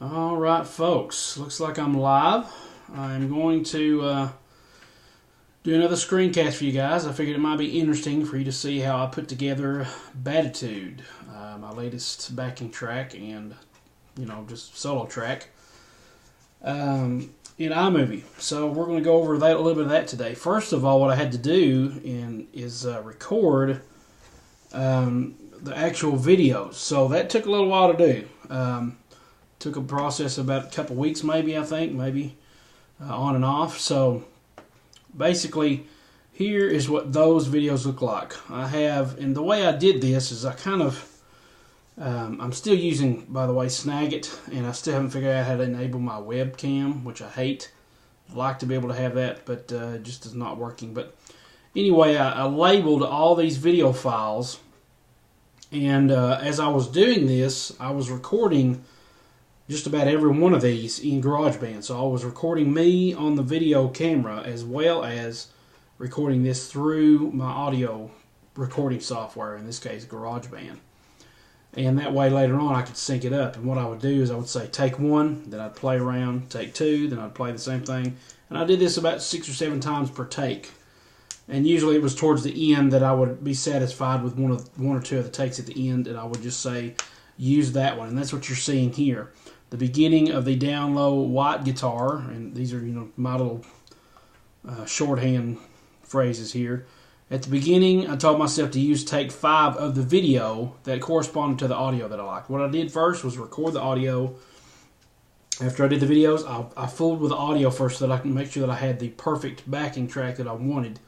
Alright folks, looks like I'm live. I'm going to do another screencast for you guys. I figured it might be interesting for you to see how I put together Baditude, my latest backing track and, just solo track in iMovie. So we're going to go over that a little bit of that today. First of all, what I had to do is record the actual videos. So that took a little while to do. Took a process about a couple weeks, maybe, I think, on and off. So basically, here is what those videos look like. And the way I did this is I kind of, I'm still using, by the way, Snagit, and I still haven't figured out how to enable my webcam, which I hate. I'd like to be able to have that, but it just is not working. But anyway, I labeled all these video files, and as I was doing this, I was recording just about every one of these in GarageBand. So I was recording me on the video camera as well as recording this through my audio recording software, in this case GarageBand. And that way later on I could sync it up. And what I would do is I would say take one, then I'd play around, take two, then I'd play the same thing. And I did this about 6 or 7 times per take. And usually it was towards the end that I would be satisfied with one or two of the takes at the end, and I would just say use that one. And that's what you're seeing here. The beginning of the down low white guitar, and these are my little shorthand phrases here. At the beginning, I told myself to use take 5 of the video that corresponded to the audio that I liked. What I did first was record the audio. After I did the videos, I fooled with the audio first so that I can make sure that I had the perfect backing track that I wanted.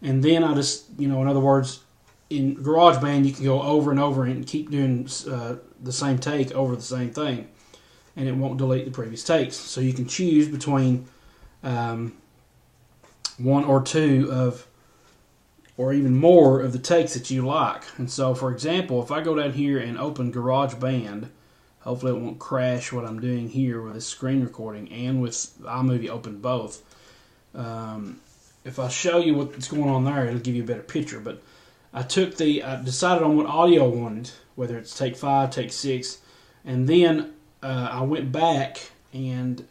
And then I just, in other words, in GarageBand, you can go over and over and keep doing the same take over the same thing, and it won't delete the previous takes. So you can choose between one or two of, or even more of the takes that you like. And so, for example, if I go down here and open GarageBand, hopefully it won't crash what I'm doing here with this screen recording and with iMovie open both. If I show you what's going on there, it'll give you a better picture. But I decided on what audio I wanted, whether it's take 5, take 6, and then I went back and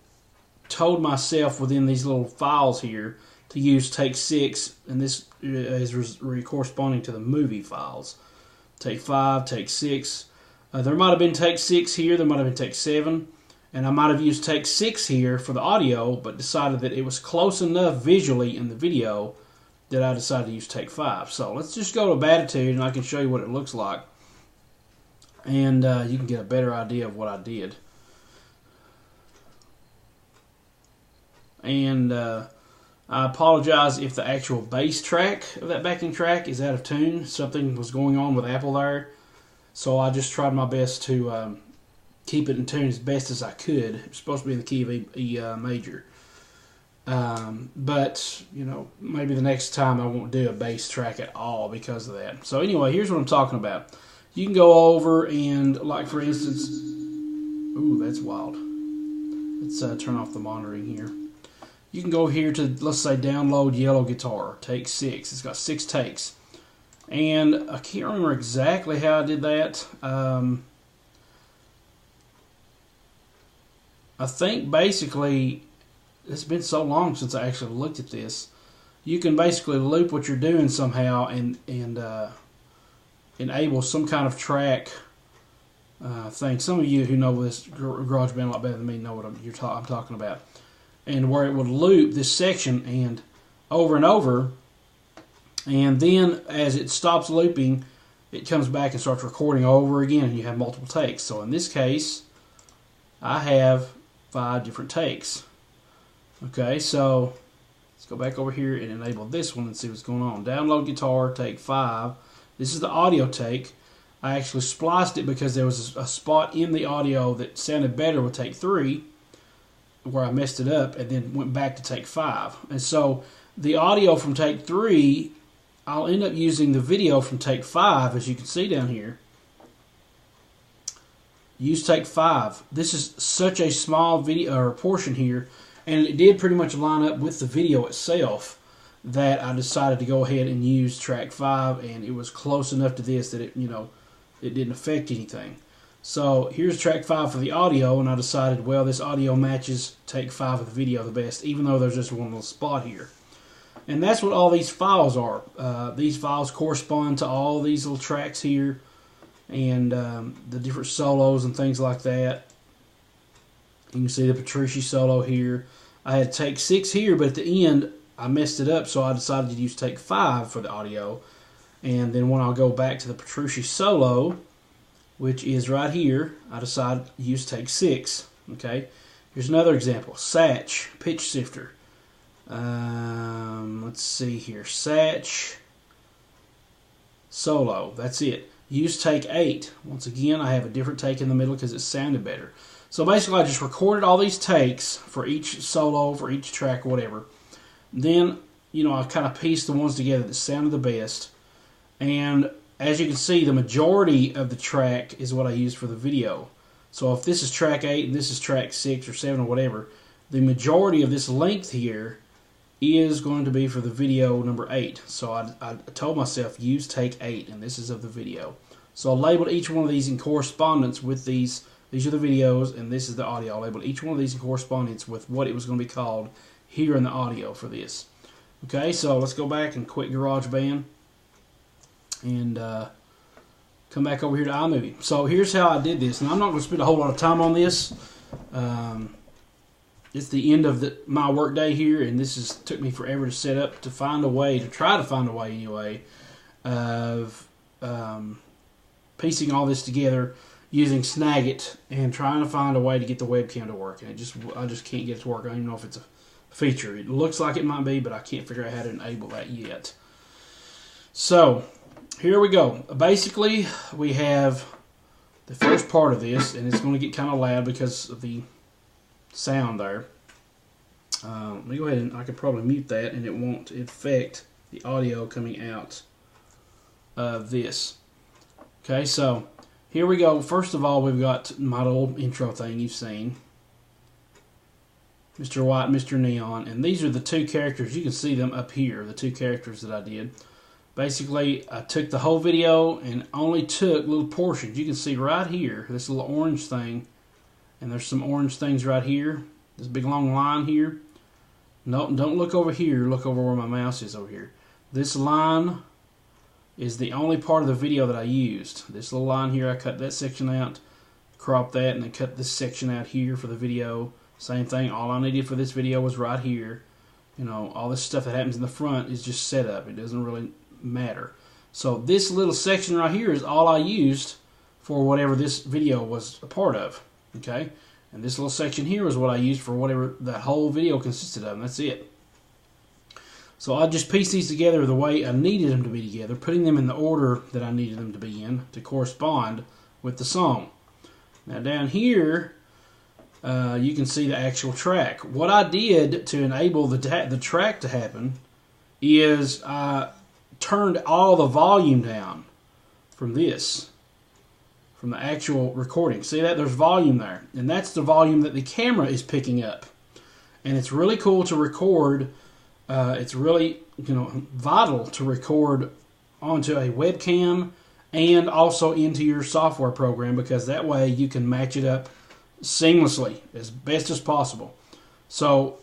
told myself within these little files here to use take 6, and this is corresponding to the movie files. Take 5, take 6. There might have been take 6 here, there might have been take 7, and I might have used take 6 here for the audio, but decided that it was close enough visually in the video that I decided to use take 5. So let's just go to Baditude, and I can show you what it looks like, and you can get a better idea of what I did. And I apologize if the actual bass track of that backing track is out of tune. Something was going on with Apple there, so I just tried my best to keep it in tune as best as I could. It was supposed to be in the key of E major. But, maybe the next time I won't do a bass track at all because of that. So anyway, here's what I'm talking about. You can go over and, like for instance, ooh, that's wild. Let's turn off the monitoring here. You can go here to, let's say, download yellow guitar, take 6. It's got 6 takes. And I can't remember exactly how I did that. I think basically, it's been so long since I actually looked at this. You can basically loop what you're doing somehow and enable some kind of track thing. Some of you who know this GarageBand a lot better than me know what I'm talking about. And where it would loop this section and over, and then as it stops looping, it comes back and starts recording over again, and you have multiple takes. So in this case, I have 5 different takes. Okay, so let's go back over here and enable this one and see what's going on. Download guitar, take 5. This is the audio take. I actually spliced it because there was a spot in the audio that sounded better with take 3, where I messed it up, and then went back to take 5. And so the audio from take 3, I'll end up using the video from take 5, as you can see down here. Use take 5. This is such a small video or portion here, and it did pretty much line up with the video itself that I decided to go ahead and use track 5, and it was close enough to this that it didn't affect anything. So here's track 5 for the audio, and I decided, well, this audio matches take 5 of the video the best, even though there's just one little spot here. And that's what all these files are. These files correspond to all these little tracks here, and the different solos and things like that. You can see the Petrucci solo here. I had take 6 here, but at the end I messed it up, so I decided to use take 5 for the audio. And then when I'll go back to the Petrucci solo, which is right here, I decided to use take 6. Okay, here's another example. Satch, pitch shifter. Let's see here. Satch, solo. That's it. Use take 8. Once again, I have a different take in the middle because it sounded better. So basically, I just recorded all these takes for each solo, for each track, whatever. Then, I kind of pieced the ones together that sounded the best. And as you can see, the majority of the track is what I use for the video. So if this is track 8 and this is track 6 or 7 or whatever, the majority of this length here is going to be for the video number 8. So I told myself, use take 8, and this is of the video. So I labeled each one of these in correspondence with these. These are the videos, and this is the audio. I labeled each one of these in correspondence with what it was going to be called here in the audio for this. Okay, so let's go back and quit GarageBand and come back over here to iMovie. So here's how I did this, and I'm not going to spend a whole lot of time on this. It's the end of my work day here, and this took me forever to set up, to try to find a way anyway, of piecing all this together using Snagit and trying to find a way to get the webcam to work. And I just can't get it to work. I don't even know if it's a feature. It looks like it might be, but I can't figure out how to enable that yet. So here we go. Basically, we have the first part of this, and it's going to get kind of loud because of the sound there. Let me go ahead and I could probably mute that, and it won't affect the audio coming out of this. Okay, so here we go. First of all, we've got my little intro thing you've seen. Mr. White, Mr. Neon, and these are the two characters. You can see them up here, the two characters that I did. Basically, I took the whole video and only took little portions. You can see right here, this little orange thing, and there's some orange things right here. This big long line here. No, don't look over here. Look over where my mouse is over here. This line is the only part of the video that I used. This little line here, I cut that section out, cropped that, and then cut this section out here for the video. Same thing. All I needed for this video was right here. All this stuff that happens in the front is just set up. It doesn't really matter. So this little section right here is all I used for whatever this video was a part of. Okay? And this little section here is what I used for whatever that whole video consisted of, and that's it. So I just pieced these together the way I needed them to be together, putting them in the order that I needed them to be in to correspond with the song. Now down here, you can see the actual track. What I did to enable the track to happen is I turned all the volume down from this. From the actual recording. See that? There's volume there. And that's the volume that the camera is picking up. And it's really cool to record. It's really vital to record onto a webcam and also into your software program, because that way you can match it up seamlessly as best as possible. So,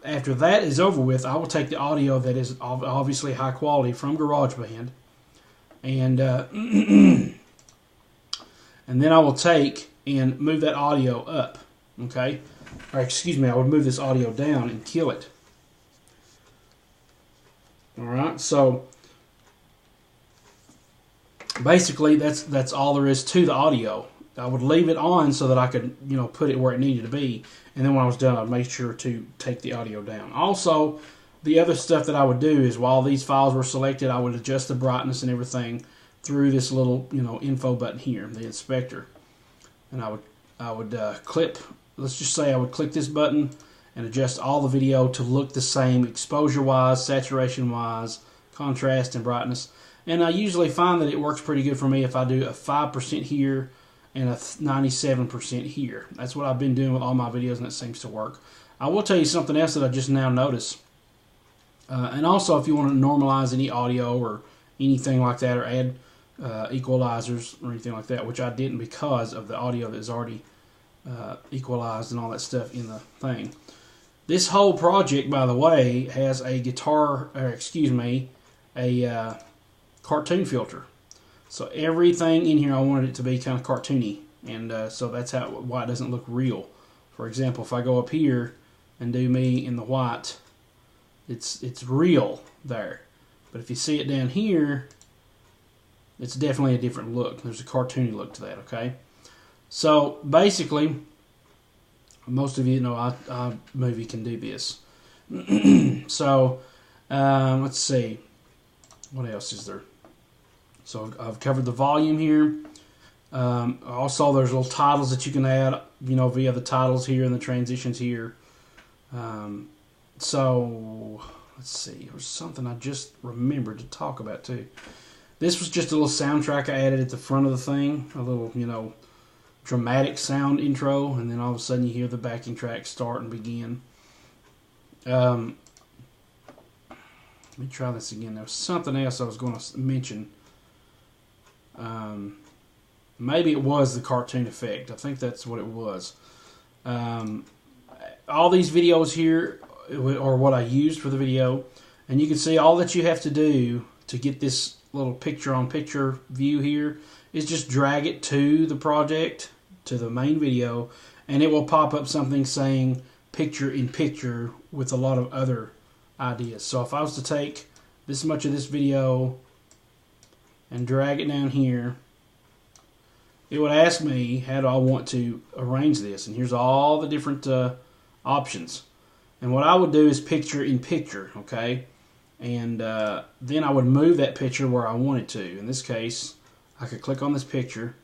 after that is over with, I will take the audio that is obviously high quality from GarageBand and and then I will take and move that audio up, okay? Or excuse me, I would move this audio down and kill it. All right, so basically that's all there is to the audio. I would leave it on so that I could, put it where it needed to be, and then when I was done, I'd make sure to take the audio down. Also, the other stuff that I would do is while these files were selected, I would adjust the brightness and everything through this little, info button here, the inspector. And I would clip, let's just say I would click this button and adjust all the video to look the same exposure-wise, saturation-wise, contrast and brightness. And I usually find that it works pretty good for me if I do a 5% here and a 97% here. That's what I've been doing with all my videos, and it seems to work. I will tell you something else that I just now noticed. And also, if you want to normalize any audio or anything like that, or add equalizers or anything like that, which I didn't because of the audio that is already equalized and all that stuff in the thing. This whole project, by the way, has a a cartoon filter. So everything in here, I wanted it to be kind of cartoony, and so that's why it doesn't look real. For example, if I go up here and do me in the white, it's real there. But if you see it down here, it's definitely a different look. There's a cartoony look to that, okay? So basically, most of you know iMovie can do this. So let's see, what else is there? So I've covered the volume here. Also, there's little titles that you can add, via the titles here and the transitions here. So let's see, there's something I just remembered to talk about too. This was just a little soundtrack I added at the front of the thing, a little, dramatic sound intro, and then all of a sudden you hear the backing track start and begin. Let me try this again. There was something else I was going to mention. Maybe it was the cartoon effect. I think that's what it was. All these videos here are what I used for the video, and you can see all that you have to do to get this little picture-on-picture view here is just drag it to the project, to the main video, and it will pop up something saying picture-in-picture with a lot of other ideas. So if I was to take this much of this video and drag it down here, it would ask me how do I want to arrange this, and here's all the different options. And what I would do is picture-in-picture, okay? And then I would move that picture where I want it to. In this case, I could click on this picture,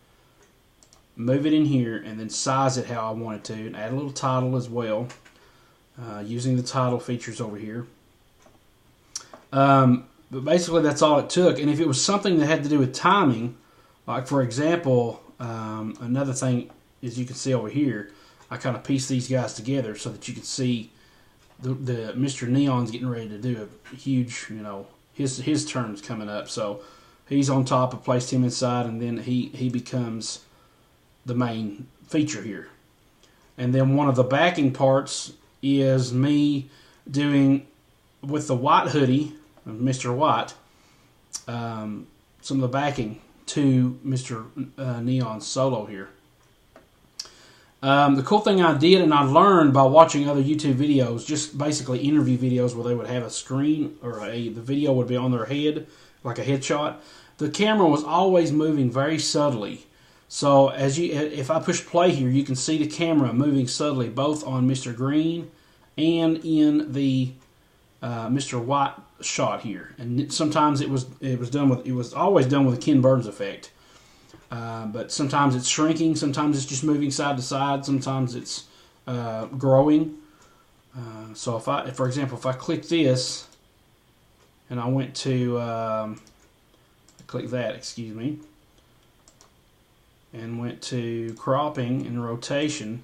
move it in here, and then size it how I want it to, and add a little title as well, using the title features over here. But basically that's all it took. And if it was something that had to do with timing, like for example, another thing is you can see over here, I kind of pieced these guys together so that you can see the Mr. Neon's getting ready to do a huge, his turn's coming up. So he's on top. I placed him inside, and then he becomes the main feature here. And then one of the backing parts is me doing, with the white hoodie, Mr. White, some of the backing to Mr. Neon's solo here. The cool thing I did, and I learned by watching other YouTube videos, just basically interview videos where they would have a screen, or the video would be on their head, like a headshot. The camera was always moving very subtly. So if I push play here, you can see the camera moving subtly, both on Mr. Green and in the Mr. White shot here. And sometimes it was always done with a Ken Burns effect. But sometimes it's shrinking, sometimes it's just moving side to side, sometimes it's growing. So for example, if I click this and I went to click that, excuse me, and went to cropping and rotation,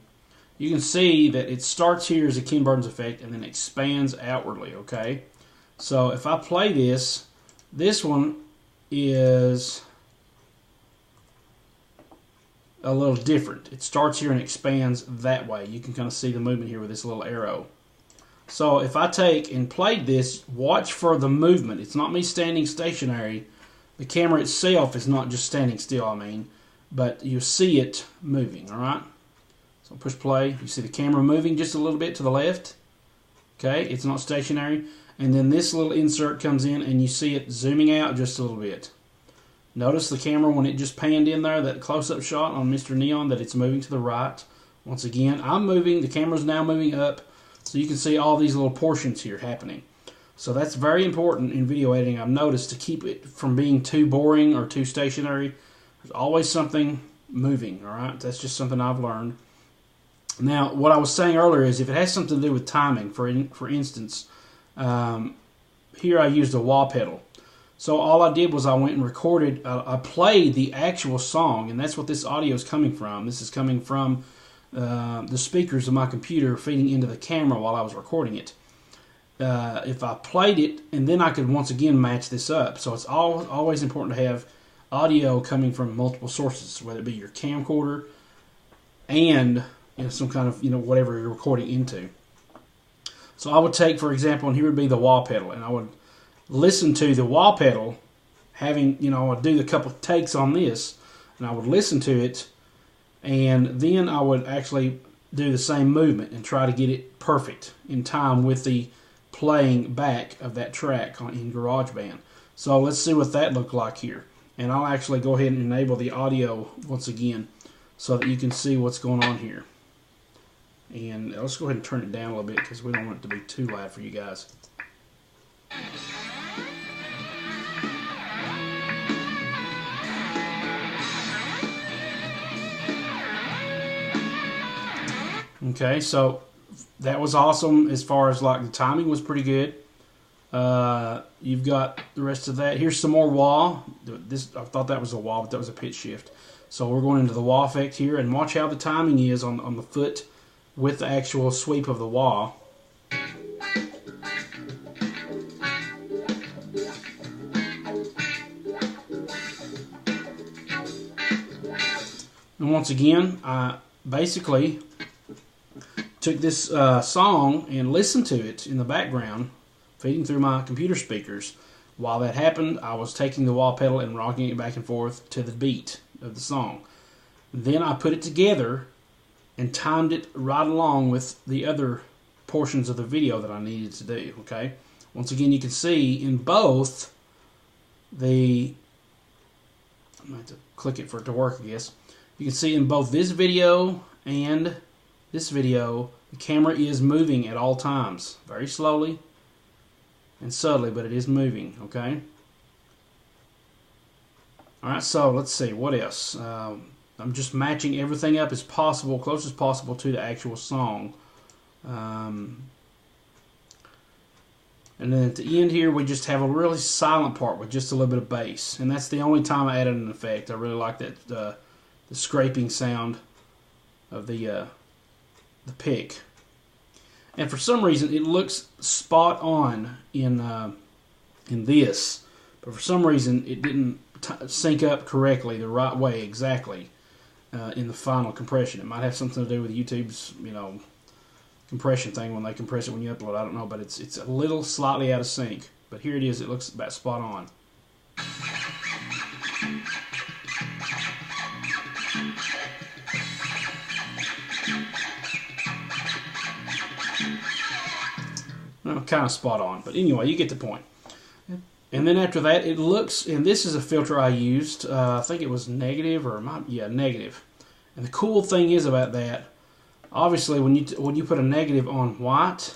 you can see that it starts here as a Ken Burns effect and then expands outwardly, okay? So if I play this one is a little different. It starts here and expands that way. You can kind of see the movement here with this little arrow. So if I take and played this, watch for the movement. It's not me standing stationary. The camera itself is not just standing still, but you see it moving, all right? So push play. You see the camera moving just a little bit to the left. Okay, it's not stationary. And then this little insert comes in and you see it zooming out just a little bit. Notice the camera when it just panned in there, that close-up shot on Mr. Neon, that it's moving to the right. Once again, I'm moving. The camera's now moving up. So you can see all these little portions here happening. So that's very important in video editing, I've noticed, to keep it from being too boring or too stationary. There's always something moving, all right? That's just something I've learned. Now, what I was saying earlier is if it has something to do with timing, for instance, here I used a wah pedal. So all I did was I went and recorded, I played the actual song, and that's what this audio is coming from. This is coming from the speakers of my computer feeding into the camera while I was recording it. If I played it, and then I could once again match this up. So it's always important to have audio coming from multiple sources, whether it be your camcorder and some kind of whatever you're recording into. So I would take, for example, and here would be the wah pedal, and I would listen to the wah pedal, having I would do the couple of takes on this, and I would listen to it, and then I would actually do the same movement and try to get it perfect in time with the playing back of that track in GarageBand. So let's see what that looked like here. And I'll actually go ahead and enable the audio once again so that you can see what's going on here. And let's go ahead and turn it down a little bit because we don't want it to be too loud for you guys. Okay, so that was awesome as far as like the timing was pretty good. You've got the rest of that. Here's some more wah. I thought that was a wah, but that was a pitch shift. So we're going into the wah effect here, and watch how the timing is on the foot with the actual sweep of the wah. And once again, I basically took this song and listened to it in the background, feeding through my computer speakers. While that happened, I was taking the wah pedal and rocking it back and forth to the beat of the song. Then I put it together and timed it right along with the other portions of the video that I needed to do. Okay. Once again, you can see in both I'm going to have to click it for it to work, I guess. You can see in both this video and this video, the camera is moving at all times, very slowly and subtly, but it is moving. Okay. All right. So let's see what else. I'm just matching everything up as possible, close as possible to the actual song. And then at the end here, we just have a really silent part with just a little bit of bass, and that's the only time I added an effect. I really like that the scraping sound of the pick. And for some reason, it looks spot on in this, but for some reason, it didn't sync up correctly the right way exactly in the final compression. It might have something to do with YouTube's compression thing when they compress it when you upload. I don't know, but it's a little slightly out of sync. But here it is. It looks about spot on. Well, kind of spot on, but anyway, you get the point. And then after that, it looks, and this is a filter I used. I think it was negative, negative. And the cool thing is about that, obviously, when you put a negative on white,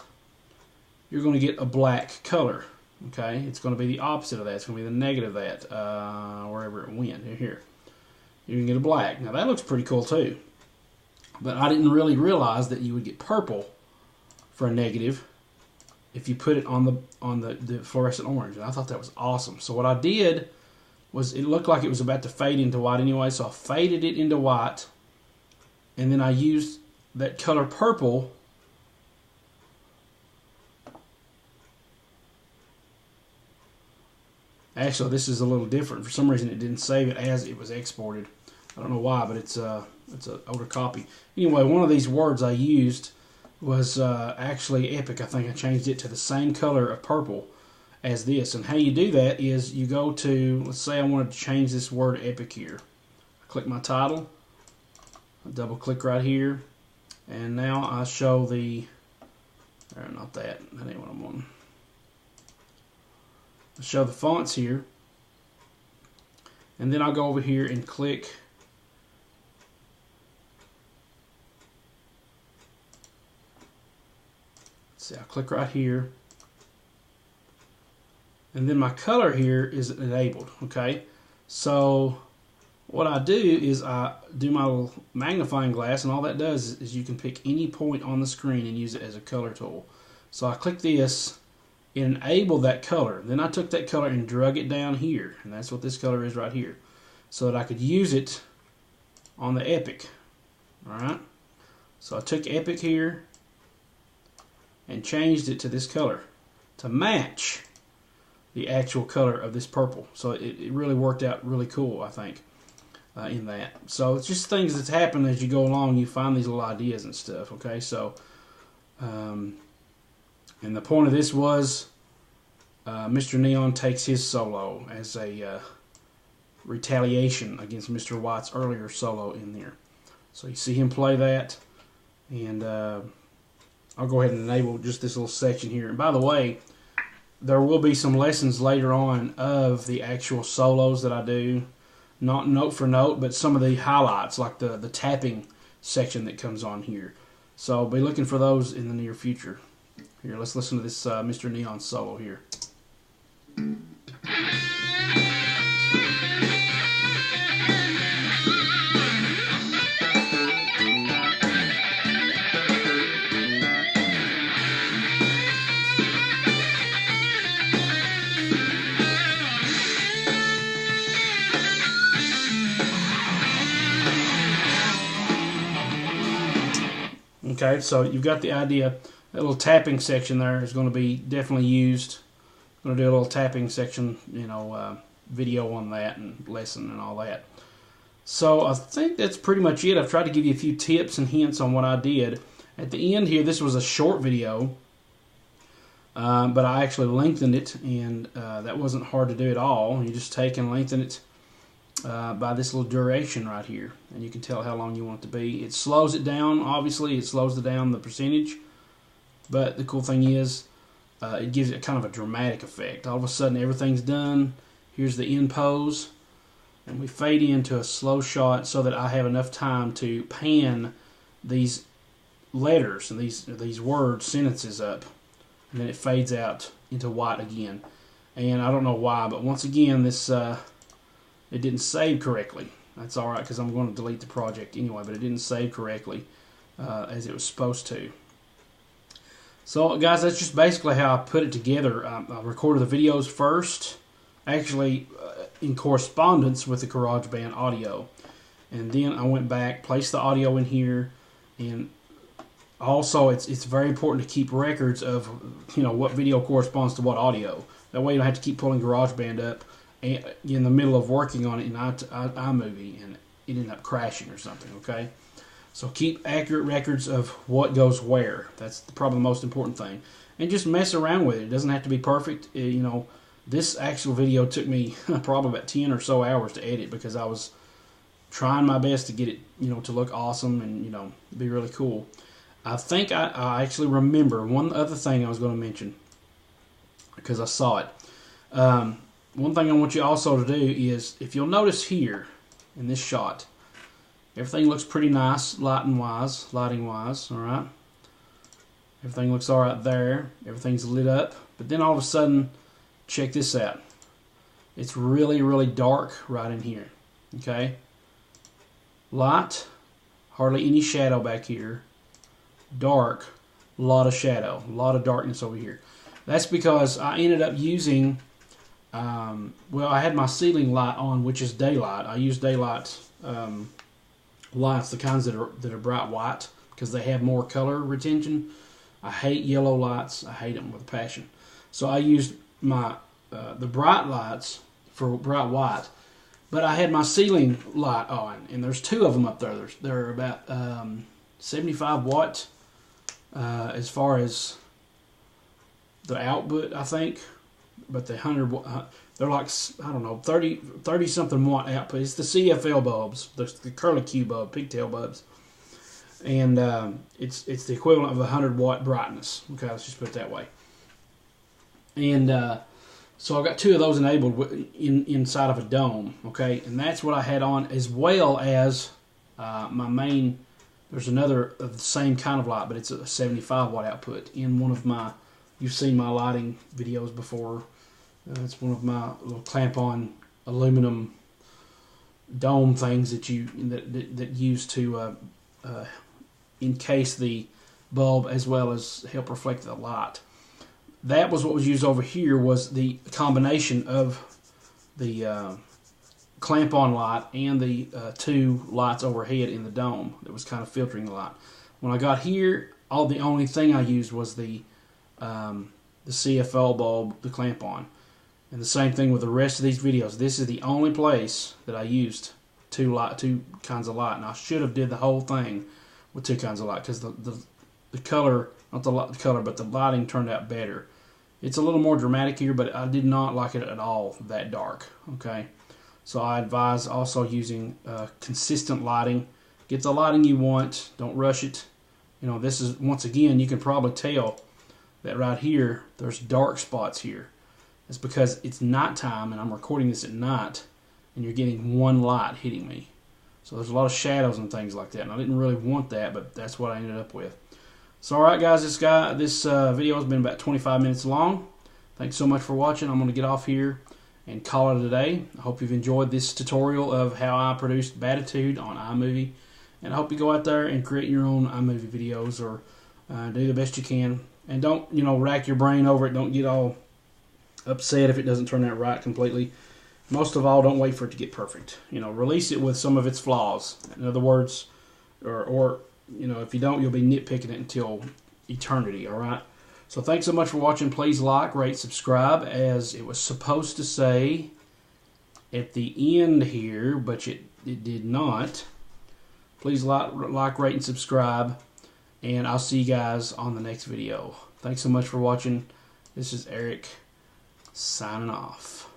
you're going to get a black color. Okay, it's going to be the opposite of that. It's going to be the negative of that, wherever it went. Here, you can get a black. Now that looks pretty cool too. But I didn't really realize that you would get purple for a negative if you put it on the fluorescent orange. And I thought that was awesome. So what I did was, it looked like it was about to fade into white anyway, so I faded it into white, and then I used that color purple Actually, this is a little different. For some reason, it didn't save it as it was exported. I don't know why, but it's an older copy. Anyway, one of these words I used was actually epic. I think I changed it to the same color of purple as this. And how you do that is you go to, let's say I wanted to change this word epic here. I click my title, I double click right here, and now I show the, or not that ain't what I'm wanting. I show the fonts here, and then I'll go over here and click I'll click right here, and then my color here is enabled. Okay, so what I do is I do my little magnifying glass, and all that does is you can pick any point on the screen and use it as a color tool. So I click this, enable that color. Then I took that color and drug it down here, and that's what this color is right here, so that I could use it on the epic. Alright, so I took epic here and changed it to this color to match the actual color of this purple. So it really worked out really cool, I think, in that. So it's just things that's happened as you go along. You find these little ideas and stuff. Okay, so and the point of this was Mr. Neon takes his solo as a retaliation against Mr. White's earlier solo in there. So you see him play that, and I'll go ahead and enable just this little section here. And by the way, there will be some lessons later on of the actual solos that I do, not note for note, but some of the highlights, like the tapping section that comes on here. So I'll be looking for those in the near future. Here, let's listen to this Mr. Neon solo here. Okay, so you've got the idea. That little tapping section there is going to be definitely used. I'm going to do a little tapping section, video on that and lesson and all that. So I think that's pretty much it. I've tried to give you a few tips and hints on what I did. At the end here, this was a short video, but I actually lengthened it, and that wasn't hard to do at all. You just take and lengthen it by this little duration right here, and you can tell how long you want it to be. It slows it down, obviously. It slows it down the percentage, but the cool thing is it gives it kind of a dramatic effect. All of a sudden everything's done. Here's the end pose, and we fade into a slow shot so that I have enough time to pan these letters and these words, sentences up, and then it fades out into white again. And I don't know why, but once again this it didn't save correctly. That's alright, because I'm going to delete the project anyway, but it didn't save correctly as it was supposed to. So guys, that's just basically how I put it together. I recorded the videos first, actually in correspondence with the GarageBand audio. And then I went back, placed the audio in here, and also it's very important to keep records of what video corresponds to what audio. That way you don't have to keep pulling GarageBand up in the middle of working on it in iMovie and it ended up crashing or something, okay? So keep accurate records of what goes where. That's probably the most important thing. And just mess around with it. It doesn't have to be perfect. This actual video took me probably about 10 or so hours to edit because I was trying my best to get it, to look awesome and, be really cool. I think I actually remember one other thing I was going to mention because I saw it. One thing I want you also to do is, if you'll notice here in this shot, everything looks pretty nice lighting-wise, all right? Everything looks all right there. Everything's lit up. But then all of a sudden, check this out. It's really, really dark right in here, okay? Light, hardly any shadow back here. Dark, a lot of shadow, a lot of darkness over here. That's because I ended up using... I had my ceiling light on, which is daylight. I use daylight lights, the kinds that are bright white, because they have more color retention. I hate yellow lights. I hate them with a passion. So I used my the bright lights for bright white, but I had my ceiling light on, and there's two of them up there. They're about 75 watt as far as the output, I think. But the 100, they're like, I don't know, 30 something watt output. It's the CFL bulbs, the curlicue bulb, pigtail bulbs, and it's the equivalent of 100 watt brightness. Okay, let's just put it that way. And so I've got two of those enabled inside of a dome. Okay, and that's what I had on, as well as my main. There's another of the same kind of light, but it's a 75 watt output in one of my. You've seen my lighting videos before. It's one of my little clamp-on aluminum dome things that use to encase the bulb as well as help reflect the light. That was what was used over here, was the combination of the clamp-on light and the two lights overhead in the dome that was kind of filtering the light. When I got here, the only thing I used was the CFL bulb, the clamp-on. And the same thing with the rest of these videos. This is the only place that I used two kinds of light. And I should have did the whole thing with two kinds of light, because the color, not the color, but the lighting turned out better. It's a little more dramatic here, but I did not like it at all that dark. Okay, so I advise also using consistent lighting. Get the lighting you want. Don't rush it. You know, this is, once again, you can probably tell that right here there's dark spots here. It's because it's nighttime and I'm recording this at night, and you're getting one light hitting me. So there's a lot of shadows and things like that, and I didn't really want that, but that's what I ended up with. So alright guys, this video has been about 25 minutes long. Thanks so much for watching. I'm going to get off here and call it a day. I hope you've enjoyed this tutorial of how I produced Baditude on iMovie, and I hope you go out there and create your own iMovie videos, or do the best you can. And don't, rack your brain over it. Don't get all upset if it doesn't turn out right completely. Most of all, don't wait for it to get perfect. Release it with some of its flaws. In other words, or if you don't, you'll be nitpicking it until eternity. All right. So thanks so much for watching. Please like, rate, subscribe, as it was supposed to say at the end here, but it did not. Please like, rate, and subscribe, and I'll see you guys on the next video. Thanks so much for watching. This is Eric, signing off.